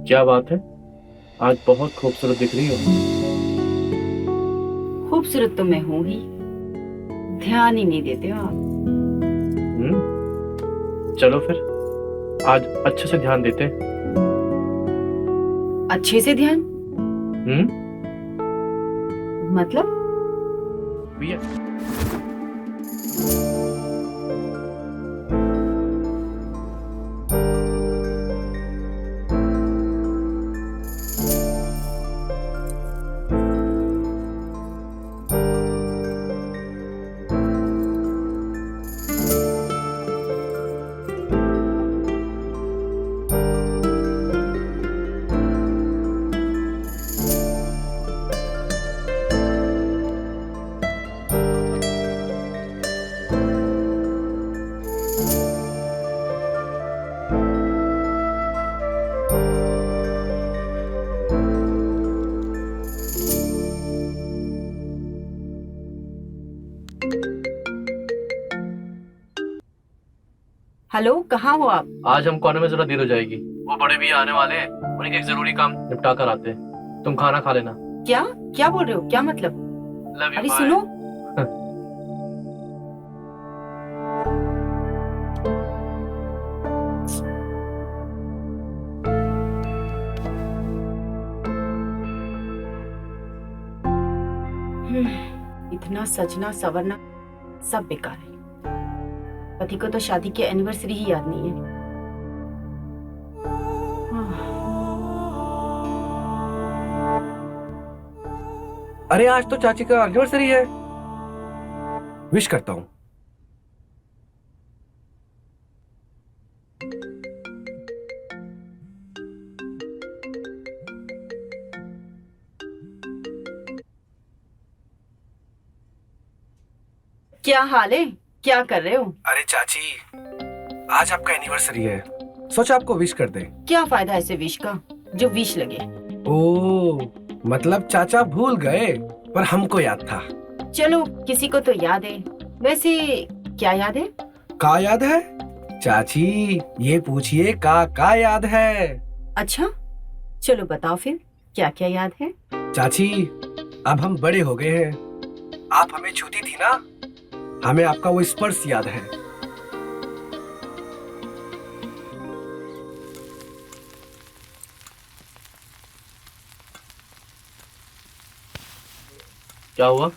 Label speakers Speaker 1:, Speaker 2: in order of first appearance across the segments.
Speaker 1: क्या बात है, आज बहुत खूबसूरत दिख रही हो।
Speaker 2: खूबसूरत तो मैं हूँ ही, ध्यान ही नहीं देते हो आप।
Speaker 1: चलो फिर आज अच्छे से ध्यान देते हैं।
Speaker 2: अच्छे से ध्यान मतलब?
Speaker 1: भैया
Speaker 2: हेलो, कहाँ हो आप?
Speaker 1: आज हम कोने में जरा देर हो जाएगी। वो बड़े भी आने वाले हैं, उन्हीं का एक जरूरी काम निपटा कर आते हैं। तुम खाना खा लेना।
Speaker 2: क्या क्या बोल रहे हो? क्या मतलब?
Speaker 1: लव यू,
Speaker 2: अरे
Speaker 1: बाय।
Speaker 2: सुनो। इतना सजना सवरना सब बेकार है। पति को तो शादी की एनिवर्सरी ही याद नहीं है।
Speaker 3: अरे आज तो चाची का एनिवर्सरी है। विश करता हूँ।
Speaker 2: क्या हाल है? क्या कर रहे हो?
Speaker 3: अरे चाची, आज आपका एनिवर्सरी है, सोचा आपको विश कर दे।
Speaker 2: क्या फायदा ऐसे विश का जो विश लगे?
Speaker 3: ओ, मतलब चाचा भूल गए, पर हमको याद था।
Speaker 2: चलो, किसी को तो याद है। वैसे क्या याद है?
Speaker 3: का याद है? चाची ये पूछिए का याद है।
Speaker 2: अच्छा, चलो बताओ फिर, क्या क्या याद है?
Speaker 3: चाची, अब हम बड़े हो गए हैं। आप हमें छूती थी ना, हमें आपका वो स्पर्श याद है।
Speaker 1: क्या हुआ?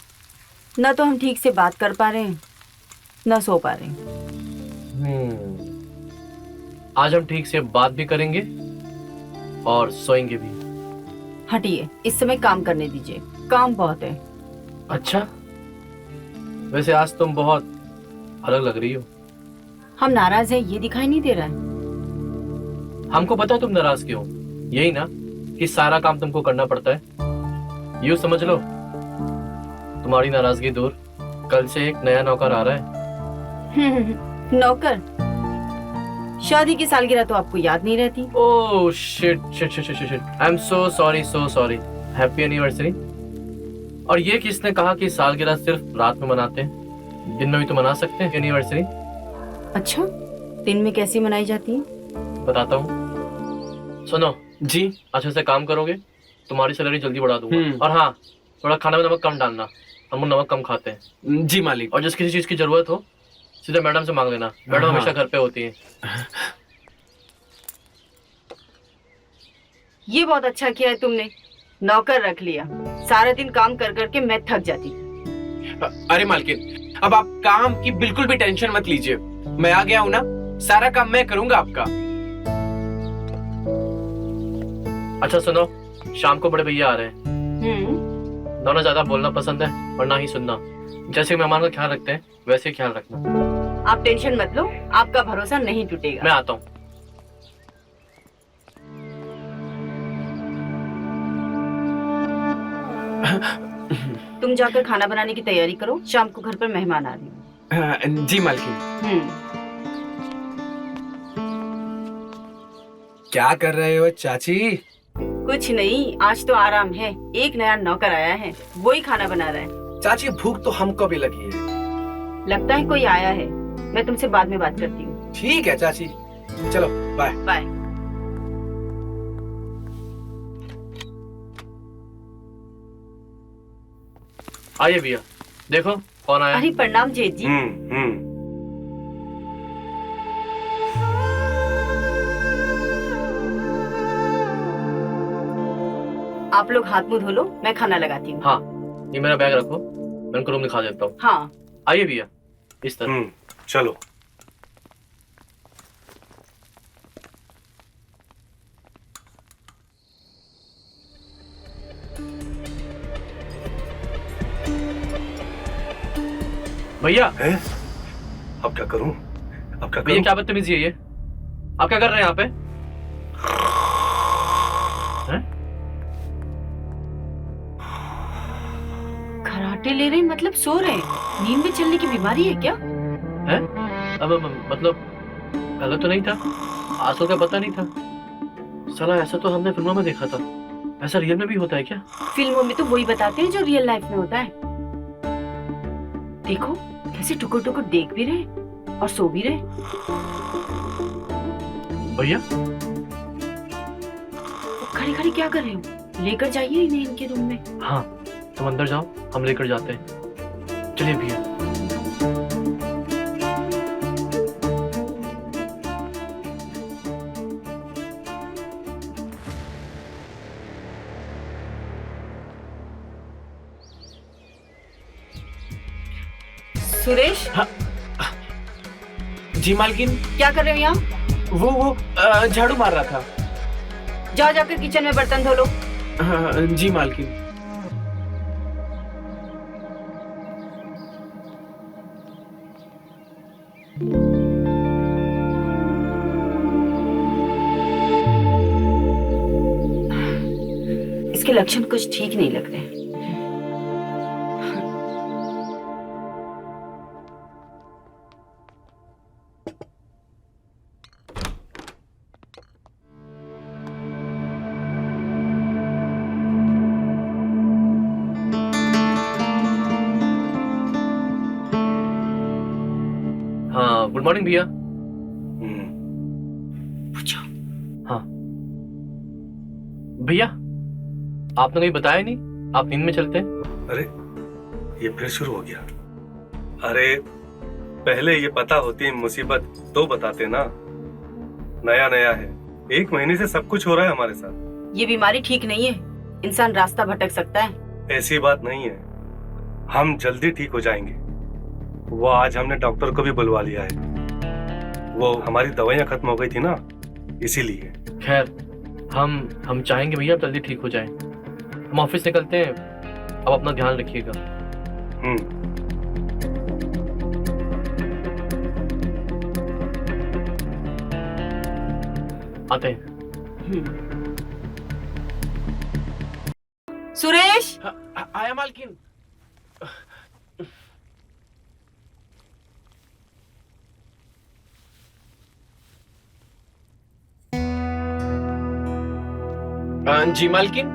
Speaker 2: ना तो हम ठीक से बात कर पा रहे हैं, ना सो पा रहे हैं।
Speaker 1: आज हम ठीक से बात भी करेंगे और सोएंगे भी।
Speaker 2: हटिए, इस समय काम करने दीजिए, काम बहुत है।
Speaker 1: अच्छा, वैसे आज तुम बहुत अलग लग रही हो।
Speaker 2: हम नाराज हैं ये दिखाई नहीं दे रहा है?
Speaker 1: हमको पता है तुम नाराज क्यों। यही ना कि सारा काम तुमको करना पड़ता है। यूं समझ लो, तुम्हारी नाराजगी दूर, कल से एक नया नौकर आ रहा है।
Speaker 2: नौकर? शादी की सालगिरह तो आपको याद नहीं रहती?
Speaker 1: Oh shit shit shit shit shit, I am so sorry. Happy anniversary. और ये किसने कहा कि सालगिरह सिर्फ रात में मनाते हैं? दिन में भी तो मना सकते हैं एनिवर्सरी।
Speaker 2: अच्छा, दिन में कैसी मनाई जाती है?
Speaker 1: बताता हूँ, सुनो
Speaker 4: जी।
Speaker 1: अच्छे से काम करोगे, तुम्हारी सैलरी जल्दी बढ़ा दूंगा। और हाँ, थोड़ा खाना में नमक कम डालना, हम नमक कम खाते हैं।
Speaker 4: जी मालिक।
Speaker 1: और जिस किसी चीज की जरूरत हो सीधे मैडम से मांग लेना, मैडम हमेशा घर पे होती है।
Speaker 2: ये बहुत अच्छा किया है तुमने, नौकर रख लिया। सारा दिन काम कर करके मैं थक जाती थी।
Speaker 4: अरे मालकिन, अब आप काम की बिल्कुल भी टेंशन मत लीजिए, मैं आ गया हूँ ना, सारा काम मैं करूंगा आपका।
Speaker 1: अच्छा सुनो, शाम को बड़े भैया आ रहे हैं। दोनों ज्यादा बोलना पसंद है और ना ही सुनना। जैसे मेहमान का ख्याल रखते हैं वैसे ही ख्याल रखना।
Speaker 2: आप टेंशन मत लो, आपका भरोसा नहीं टूटेगा।
Speaker 1: मैं आता हूँ।
Speaker 2: तुम जाकर खाना बनाने की तैयारी करो, शाम को घर पर मेहमान आ रहे हैं।
Speaker 4: जी मालकिन।
Speaker 3: क्या कर रहे हो चाची?
Speaker 2: कुछ नहीं, आज तो आराम है। एक नया नौकर आया है, वो ही खाना बना रहा है।
Speaker 3: चाची भूख तो हमको भी लगी है।
Speaker 2: लगता है कोई आया है, मैं तुमसे बाद में बात करती हूँ।
Speaker 3: ठीक है चाची। चलो बाय।
Speaker 2: बाय।
Speaker 1: आइए भैया, देखो कौन आया।
Speaker 2: अरे प्रणाम जेठ जी। आप लोग हाथ मुंह धो लो, मैं खाना लगाती हूँ।
Speaker 1: हाँ, ये मेरा बैग रखो, मैं उनको रूम दिखा देता हूँ।
Speaker 2: हाँ।
Speaker 1: आइए भैया, इस तरह।
Speaker 5: चलो।
Speaker 1: भैया
Speaker 5: हैं? अब क्या करूं? अब क्या
Speaker 1: भैया,
Speaker 5: करूं?
Speaker 1: क्या बदतमीजी है ये? आप क्या कर रहे हैं यहाँ पे? हैं?
Speaker 2: खराटे ले रहे हैं मतलब सो रहे हैं? नींद में चलने की बीमारी है क्या?
Speaker 1: हैं? मतलब गलत तो नहीं था? आंसू का पता नहीं था। साला ऐसा तो हमने फिल्मों में देखा था, ऐसा रियल में भी होता है क्या?
Speaker 2: फिल्मों में तो वही बताते हैं जो रियल लाइफ में होता है। देखो कैसे टुकुर टुकुर देख भी रहे और सो भी रहे।
Speaker 1: भैया
Speaker 2: खड़े खड़े क्या कर रहे हो? लेकर जाइए इन्हें इनके रूम में।
Speaker 1: हाँ, तुम अंदर जाओ, हम लेकर जाते हैं। चलिए भैया।
Speaker 2: सुरेश,
Speaker 4: जी मालकिन।
Speaker 2: क्या कर रहे हो यहाँ?
Speaker 4: वो झाड़ू मार रहा था।
Speaker 2: जाओ जाकर किचन में बर्तन धो लो।
Speaker 4: जी मालकिन।
Speaker 2: इसके लक्षण कुछ ठीक नहीं लग रहे।
Speaker 1: हाँ, गुड मॉर्निंग भैया।
Speaker 2: पूछो।
Speaker 1: हाँ भैया, आपने कहीं बताया नहीं आप नींद में चलते हैं?
Speaker 5: अरे ये फिर शुरू हो गया। अरे पहले ये पता होती मुसीबत तो बताते ना। नया नया है, 1 महीने से सब कुछ हो रहा है हमारे साथ।
Speaker 2: ये बीमारी ठीक नहीं है, इंसान रास्ता भटक सकता है।
Speaker 5: ऐसी बात नहीं है, हम जल्दी ठीक हो जाएंगे। वो आज हमने डॉक्टर को भी बुलवा लिया है। वो हमारी दवाइयाँ खत्म हो गई थी ना, इसीलिए।
Speaker 1: खैर, हम चाहेंगे भैया आप जल्दी ठीक हो जाएं। हम ऑफिस निकलते हैं, अब अपना ध्यान रखिएगा। आते हैं।
Speaker 2: सुरेश,
Speaker 4: आया मालकिन। जी मालकिन।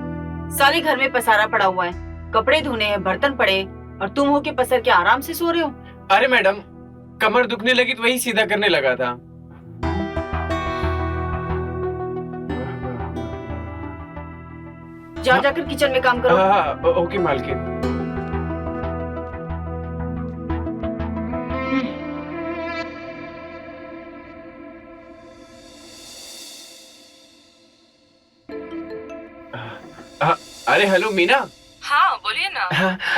Speaker 2: सारे घर में पसारा पड़ा हुआ है, कपड़े धोने हैं, बर्तन पड़े, और तुम हो के पसर के आराम से सो रहे हो।
Speaker 4: अरे मैडम, कमर दुखने लगी तो वही सीधा करने लगा था।
Speaker 2: जाओ जाकर किचन में काम करो।
Speaker 4: हाँ, ओके मालकिन। अरे हेलो मीना।
Speaker 6: हाँ बोलिए ना।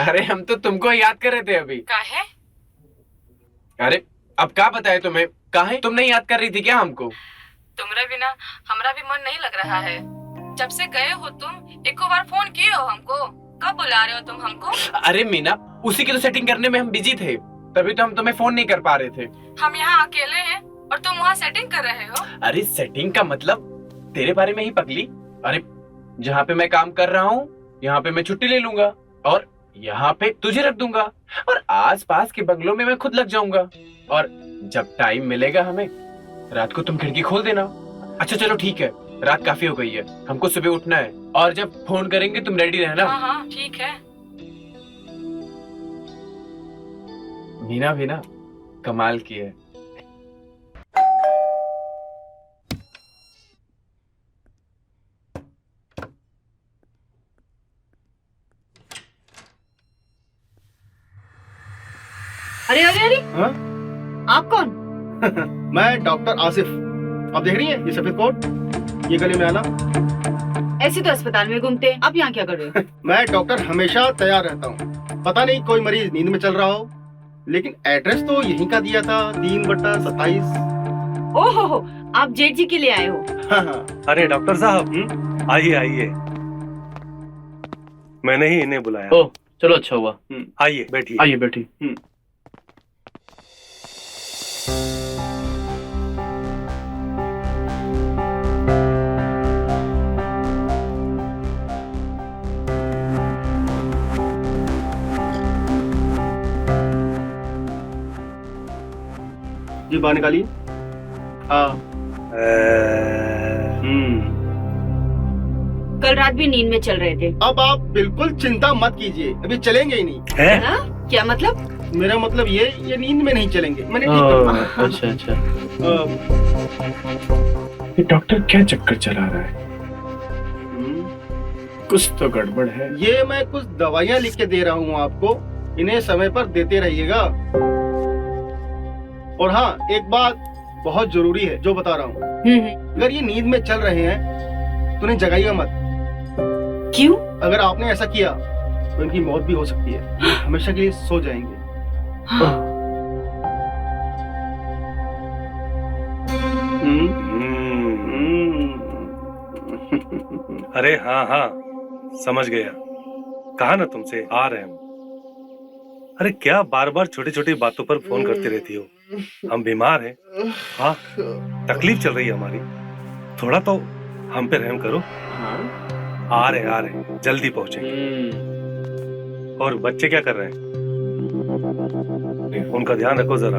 Speaker 4: अरे हम तो तुमको याद कर रहे थे अभी।
Speaker 6: काहे?
Speaker 4: अरे अब क्या बताए तुम्हें, काहे तुम नहीं याद कर रही थी क्या हमको?
Speaker 6: तुमरे बिना हमरा भी मन नहीं लग रहा है। जब से गए हो तुम, एको बार फोन किए हो हमको? कब बुला रहे हो तुम हमको?
Speaker 4: अरे मीना, उसी की तो सेटिंग करने में हम बिजी थे, तभी तो हम तुम्हें फोन नहीं कर पा रहे थे।
Speaker 6: हम यहाँ अकेले हैं और तुम वहाँ सेटिंग कर रहे हो?
Speaker 4: अरे सेटिंग का मतलब तेरे बारे में ही पगली। अरे जहाँ पे मैं काम कर रहा हूँ, यहाँ पे मैं छुट्टी ले लूंगा और यहाँ पे तुझे रख दूंगा, और आस पास के बंगलों में मैं खुद लग जाऊंगा। और जब टाइम मिलेगा हमें, रात को तुम खिड़की खोल देना। अच्छा चलो ठीक है, रात काफी हो गई है, हमको सुबह उठना है, और जब फोन करेंगे तुम रेडी रहना।
Speaker 6: हाँ हाँ ठीक है।
Speaker 4: मीना भी ना कमाल की है।
Speaker 2: अरे अरे अरे,
Speaker 7: हाँ?
Speaker 2: आप कौन?
Speaker 7: मैं डॉक्टर आसिफ। आप देख रही हैं ये सफेद कोट, ये गले में आना।
Speaker 2: ऐसे तो अस्पताल में घूमते हैं, आप यहाँ क्या कर रहे हो?
Speaker 7: मैं डॉक्टर हमेशा तैयार रहता हूँ। पता नहीं कोई मरीज नींद में चल रहा हो, लेकिन एड्रेस तो यहीं का दिया था, 3/27।
Speaker 2: ओहो, आप जेठ जी के लिए आए हो?
Speaker 7: हाँ हाँ।
Speaker 5: अरे डॉक्टर साहब, आइए आइए, मैंने ही इन्हें बुलाया।
Speaker 1: ओह चलो, अच्छा हुआ।
Speaker 5: आइए बैठिए।
Speaker 1: आइए बैठी।
Speaker 7: जी बाहर निकालिए। हाँ।
Speaker 2: कल रात भी नींद में चल रहे थे।
Speaker 7: अब आप बिल्कुल चिंता मत कीजिए, अभी चलेंगे ही नहीं।
Speaker 5: है?
Speaker 2: हाँ? क्या मतलब?
Speaker 7: मेरा मतलब ये नींद में नहीं चलेंगे, मैंने ठीक कहा।
Speaker 1: अच्छा अच्छा।
Speaker 4: ये डॉक्टर क्या चक्कर चला रहा है? कुछ तो गड़बड़ है।
Speaker 7: ये मैं कुछ दवाइयाँ लिख के दे रहा हूँ आपको, इन्हें समय पर देते रहिएगा। और हाँ, एक बात बहुत जरूरी है जो बता रहा हूँ, अगर ये नींद में चल रहे हैं तो उन्हें जगाइएगा मत।
Speaker 2: क्यों?
Speaker 7: अगर आपने ऐसा किया तो इनकी मौत भी हो सकती है, ये हमेशा के लिए सो जाएंगे।
Speaker 5: अरे हाँ हाँ, समझ गया, कहा ना तुमसे आ रहे हम। अरे क्या बार बार छोटी छोटी बातों पर फोन करती रहती हो? हम बीमार हैं। हाँ, तकलीफ चल रही है हमारी, थोड़ा तो हम पे रहम करो। आ रहे जल्दी पहुंचेंगे। और बच्चे क्या कर रहे हैं? उनका ध्यान रखो जरा।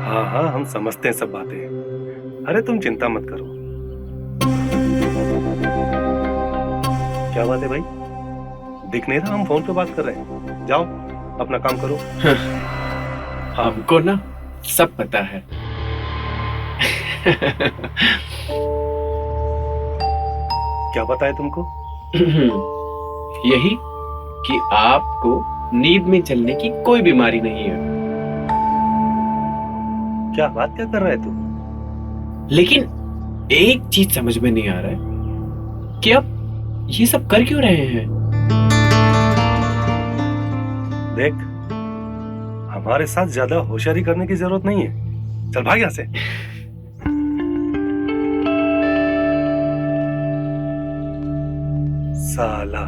Speaker 5: हाँ हाँ, हम समझते हैं सब बातें। अरे तुम चिंता मत करो। क्या बात है भाई, दिख नहीं रहा? हम फोन पे बात कर रहे हैं। जाओ अपना काम करो।
Speaker 4: हमको ना सब पता है।
Speaker 5: क्या पता है तुमको?
Speaker 4: यही कि आपको नींद में चलने की कोई बीमारी नहीं है।
Speaker 5: क्या बात क्या कर रहा है तू?
Speaker 4: लेकिन एक चीज समझ में नहीं आ रहा है कि आप ये सब कर क्यों रहे हैं?
Speaker 5: देख, हमारे साथ ज्यादा होशियारी करने की जरूरत नहीं है। चल भाग यहाँ से। साला।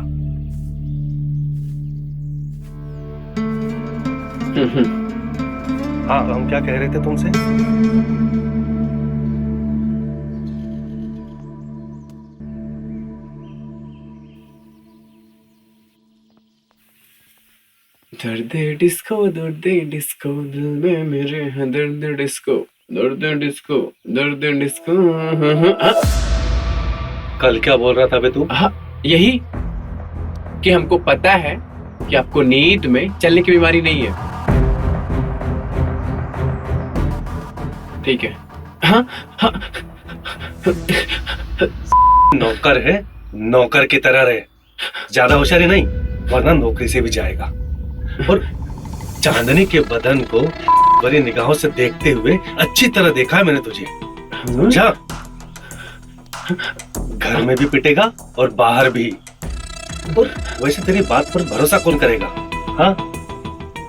Speaker 5: हाँ, हम क्या कह रहे थे तुमसे?
Speaker 4: दर्द डिस्को दिल में मेरे है दर्द डिस्को
Speaker 5: कल क्या बोल रहा था बे तू?
Speaker 4: हाँ, यही कि हमको पता है कि आपको नींद में चलने की बीमारी नहीं है। ठीक है। हाँ हाँ।
Speaker 5: नौकर है, नौकर की तरह रहे, ज्यादा होशियारी नहीं, वरना नौकरी से भी जाएगा। और चांदनी के बदन को बड़ी निगाहों से देखते हुए अच्छी तरह देखा है मैंने तुझे, समझा? घर में भी पिटेगा और बाहर भी। और वैसे तेरी बात पर भरोसा कौन करेगा? हाँ,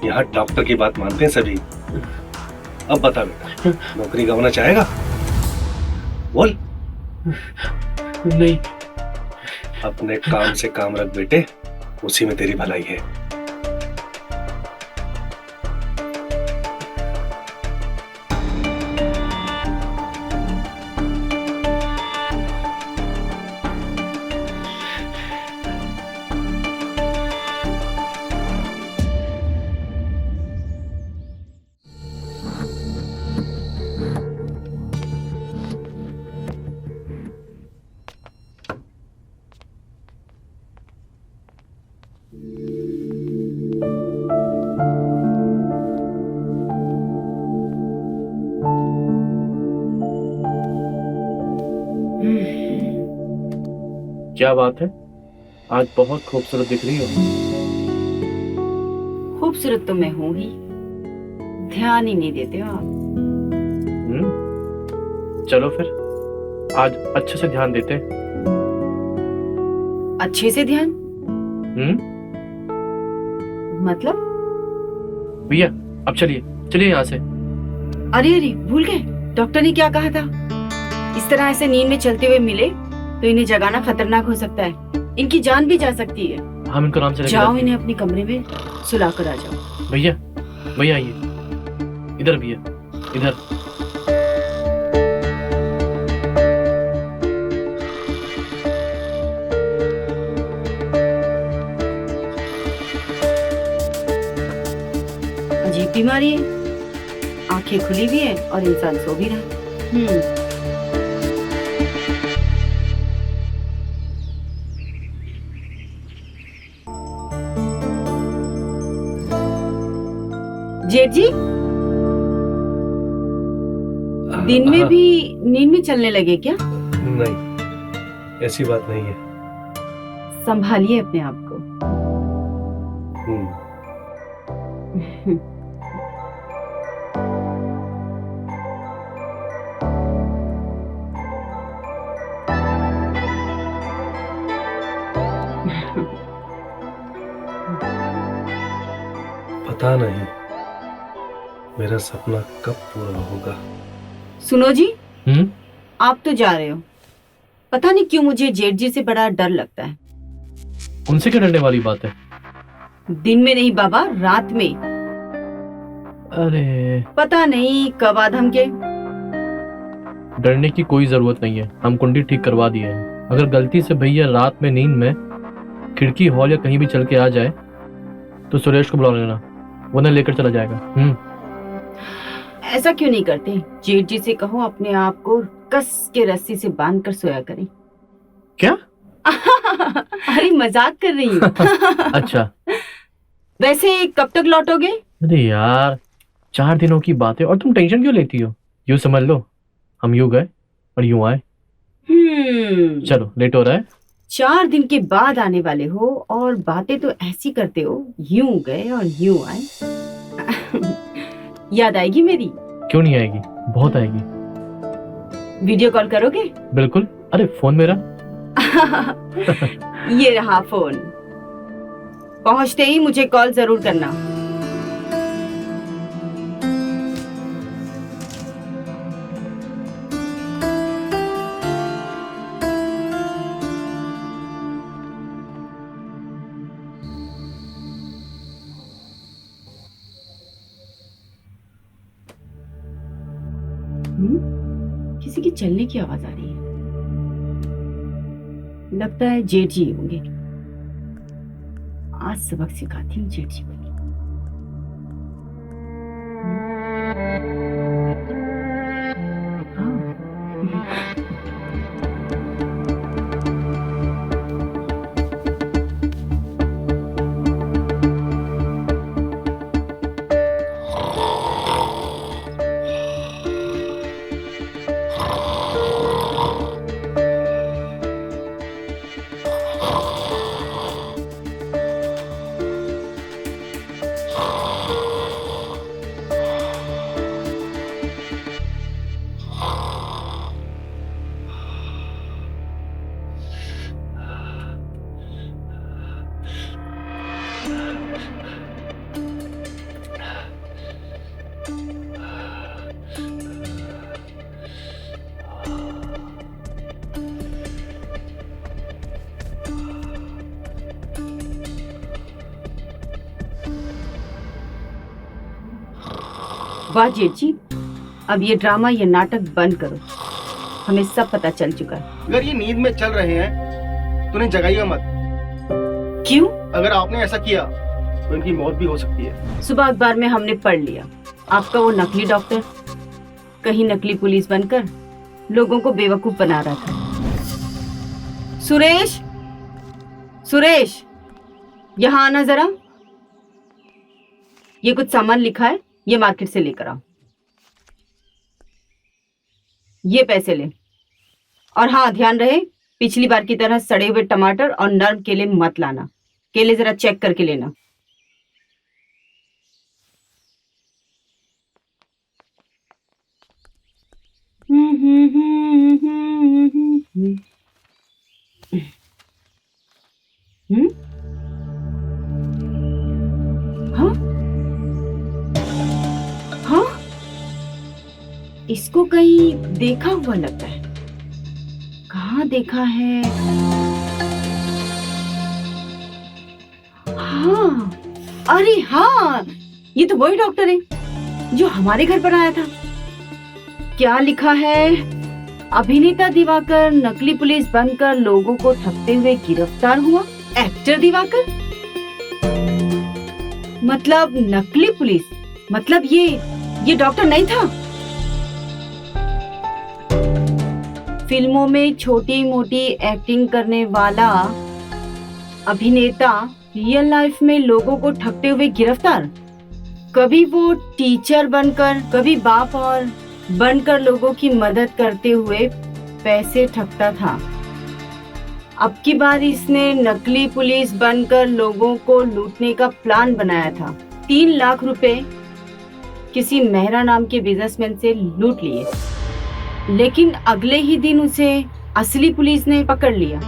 Speaker 5: यहाँ डॉक्टर की बात मानते हैं सभी। अब बता बेटा, नौकरी गंवाना चाहेगा? बोल।
Speaker 4: नहीं।
Speaker 5: अपने काम से काम रख बेटे, उसी में तेरी भलाई है।
Speaker 1: क्या बात है, आज बहुत खूबसूरत दिख रही हो।
Speaker 2: खूबसूरत तो मैं हूं ही, ध्यान ही नहीं देते हो आप।
Speaker 1: चलो फिर आज अच्छे से ध्यान देते हैं।
Speaker 2: अच्छे से ध्यान मतलब?
Speaker 1: भैया अब चलिए चलिए यहाँ से।
Speaker 2: अरे अरे भूल गए, डॉक्टर ने क्या कहा था? इस तरह ऐसे नींद में चलते हुए मिले तो इन्हें जगाना खतरनाक हो सकता है, इनकी जान भी जा सकती है।
Speaker 1: हम इनको आराम से लेके
Speaker 2: जाओ
Speaker 1: जाते हैं।
Speaker 2: इन्हें अपने कमरे में सुला कर आ जाओ।
Speaker 1: भैया भैया आइए इधर, भैया इधर।
Speaker 2: अजीब बीमारी है, आंखें खुली भी है और इंसान सो भी रहा है। जेठ जी दिन में
Speaker 5: हाँ।
Speaker 2: भी नींद में चलने लगे क्या?
Speaker 5: नहीं, ऐसी बात नहीं है।
Speaker 2: संभालिए अपने आप को।
Speaker 5: पता नहीं मेरा सपना कब पूरा होगा।
Speaker 2: सुनो जी, आप तो जा रहे हो, पता नहीं क्यों मुझे जेठ जी से बड़ा डर लगता है।
Speaker 1: उनसे क्या डरने वाली बात है?
Speaker 2: दिन में नहीं बाबा, रात में।
Speaker 1: अरे
Speaker 2: पता नहीं कब आधम के।
Speaker 1: डरने की कोई जरूरत नहीं है, हम कुंडी ठीक करवा दिए हैं। अगर गलती से भैया रात में नींद में खिड़की हॉल या कहीं भी चल के आ जाए तो सुरेश को बुला लेना, वो ना लेकर चला जाएगा।
Speaker 2: ऐसा क्यों नहीं करते? जेठ जी से कहो अपने आप को कस के रस्सी से बांध कर सोया करें।
Speaker 1: क्या?
Speaker 2: अरे मजाक कर रही हूँ।
Speaker 1: अच्छा।
Speaker 2: वैसे कब तक लौटोगे?
Speaker 1: अरे यार 4 दिनों की बात है और तुम टेंशन क्यों लेती हो? यूं समझ लो हम यूं गए और यूं आए। चलो लेट हो रहा है।
Speaker 2: 4 दिन के बाद आने वाले हो और बातें तो ऐसी करते हो, यूं गए और यूं आए। याद आएगी मेरी?
Speaker 1: क्यों नहीं आएगी, बहुत आएगी।
Speaker 2: वीडियो कॉल करोगे?
Speaker 1: बिल्कुल। अरे फोन मेरा।
Speaker 2: ये रहा फोन, पहुंचते ही मुझे कॉल जरूर करना। किसी की चलने की आवाज आ रही है, लगता है जेठ जी होंगे। आज सबक सिखाती हूँ जेठ जी को। वाह जेठ जी, अब ये ड्रामा, ये नाटक बंद करो। हमें सब पता चल चुका है।
Speaker 7: अगर ये नींद में चल रहे हैं तो उन्हें जगाइएगा मत।
Speaker 2: क्यों?
Speaker 7: अगर आपने ऐसा किया तो इनकी मौत भी हो सकती है।
Speaker 2: सुबह अखबार में हमने पढ़ लिया, आपका वो नकली डॉक्टर कहीं नकली पुलिस बनकर लोगों को बेवकूफ बना रहा था। सुरेश, सुरेश, यहाँ आना जरा। ये कुछ सामान लिखा है, ये मार्केट से लेकर आओ। ये पैसे ले, और हाँ ध्यान रहे पिछली बार की तरह सड़े हुए टमाटर और नर्म केले मत लाना। केले जरा चेक करके लेना। हम्म हम्म? हाँ हाँ, इसको कहीं देखा हुआ लगता है। कहाँ देखा है? हाँ, अरे हाँ, ये तो वही डॉक्टर है जो हमारे घर पर आया था। क्या लिखा है? अभिनेता दिवाकर नकली पुलिस बनकर लोगों को ठगते हुए गिरफ्तार हुआ। एक्टर दिवाकर, मतलब नकली पुलिस, मतलब ये डॉक्टर नहीं था। फिल्मों में छोटी मोटी एक्टिंग करने वाला अभिनेता रियल लाइफ में लोगों को ठगते हुए गिरफ्तार। कभी वो टीचर बनकर, कभी बाप और बनकर लोगों की मदद करते हुए पैसे ठगता था। अब की बार इसने नकली पुलिस बनकर लोगों को लूटने का प्लान बनाया था। 3 लाख रुपए किसी मेहरा नाम के बिजनेसमैन से लूट लिए, लेकिन अगले ही दिन उसे असली पुलिस ने पकड़ लिया।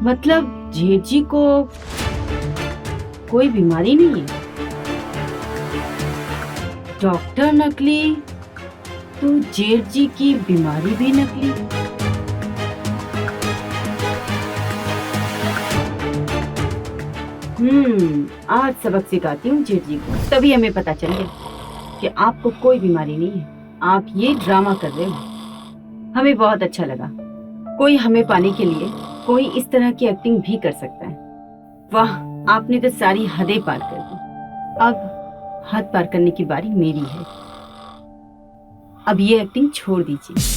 Speaker 2: मतलब जेठ जी को कोई बीमारी नहीं है। डॉक्टर नकली तो जेठ जी की बीमारी भी नकली। आज सबक सिखाती हूँ जेठ जी को, तभी हमें पता चल गया कि आपको कोई बीमारी नहीं है, आप ये ड्रामा कर रहे हो। हमें बहुत अच्छा लगा, कोई हमें पाने के लिए कोई इस तरह की एक्टिंग भी कर सकता है। वाह, आपने तो सारी हदें पार कर दी। अब हद पार करने की बारी मेरी है। अब ये एक्टिंग छोड़ दीजिए।